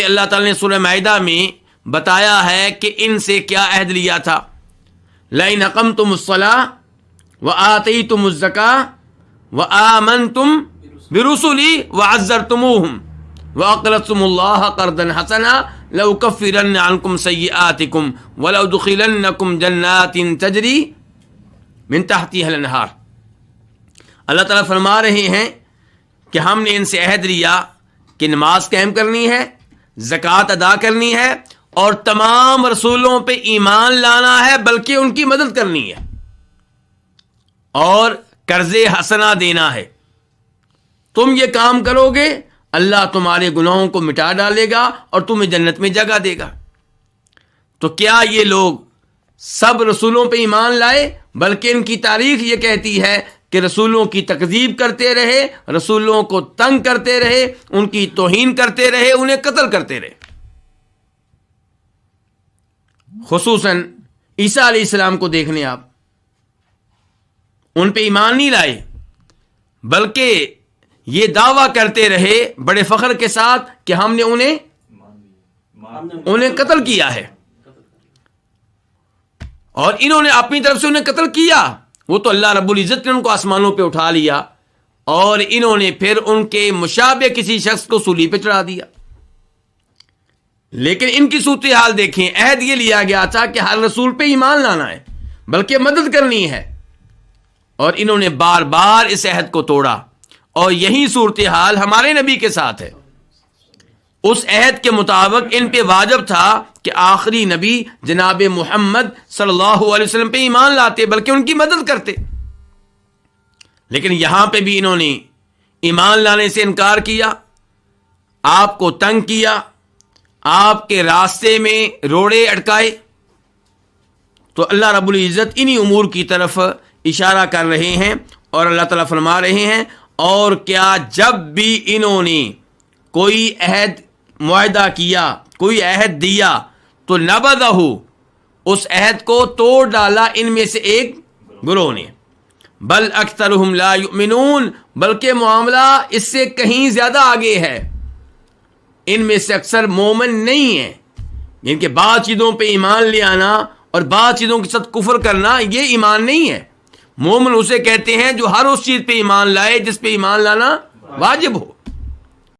پہ اللہ تعالیٰ نے سورہ مائدہ میں بتایا ہے کہ ان سے کیا عہد لیا تھا. لَئِنْ أَقَمْتُمُ الصَّلَاةَ وَآتَيْتُمُ الزَّكَاةَ وَآمَنْتُمْ بِرُسُلِي وَعَزَّرْتُمُوهُمْ وَأَقْرَضْتُمُ اللَّهَ قَرْضًا حَسَنًا لَأُكَفِّرَنَّ عَنْكُمْ سَيِّئَاتِكُمْ وَلَأُدْخِلَنَّكُمْ جَنَّاتٍ تَجْرِي مِنْ تَحْتِهَا الْأَنْهَارُ. اللہ تعالیٰ فرما رہے ہیں کہ ہم نے ان سے عہد لیا کہ نماز قائم کرنی ہے، زکوٰۃ ادا کرنی ہے، اور تمام رسولوں پہ ایمان لانا ہے، بلکہ ان کی مدد کرنی ہے اور قرض حسنہ دینا ہے. تم یہ کام کرو گے، اللہ تمہارے گناہوں کو مٹا ڈالے گا اور تمہیں جنت میں جگہ دے گا. تو کیا یہ لوگ سب رسولوں پہ ایمان لائے؟ بلکہ ان کی تاریخ یہ کہتی ہے کہ رسولوں کی تکذیب کرتے رہے، رسولوں کو تنگ کرتے رہے، ان کی توہین کرتے رہے، انہیں قتل کرتے رہے. خصوصاً عیسیٰ علیہ السلام کو دیکھنے آپ، ان پہ ایمان نہیں لائے، بلکہ یہ دعویٰ کرتے رہے بڑے فخر کے ساتھ کہ ہم نے انہیں قتل کیا ہے. اور انہوں نے اپنی طرف سے انہیں قتل کیا، وہ تو اللہ رب العزت نے ان کو آسمانوں پہ اٹھا لیا اور انہوں نے پھر ان کے مشابہ کسی شخص کو سولی پہ چڑھا دیا. لیکن ان کی صورتحال دیکھیں، عہد یہ لیا گیا تھا کہ ہر رسول پہ ایمان لانا ہے، بلکہ مدد کرنی ہے، اور انہوں نے بار بار اس عہد کو توڑا. اور یہی صورتحال ہمارے نبی کے ساتھ ہے. اس عہد کے مطابق ان پہ واجب تھا کہ آخری نبی جناب محمد صلی اللہ علیہ وسلم پہ ایمان لاتے، بلکہ ان کی مدد کرتے. لیکن یہاں پہ بھی انہوں نے ایمان لانے سے انکار کیا، آپ کو تنگ کیا، آپ کے راستے میں روڑے اٹکائے. تو اللہ رب العزت انہی امور کی طرف اشارہ کر رہے ہیں، اور اللہ تعالیٰ فرما رہے ہیں اور کیا جب بھی انہوں نے کوئی عہد معاہدہ کیا، کوئی عہد دیا، تو نبذہ، اس عہد کو توڑ ڈالا ان میں سے ایک گروہ نے. بل اکثرہم لا یؤمنون، بلکہ معاملہ اس سے کہیں زیادہ آگے ہے. ان میں سے اکثر مومن نہیں ہیں. ان کے بعض چیزوں پہ ایمان لے آنا اور بعض چیزوں کے ساتھ کفر کرنا یہ ایمان نہیں ہے. مومن اسے کہتے ہیں جو ہر اس چیز پہ ایمان لائے جس پہ ایمان لانا واجب ہو.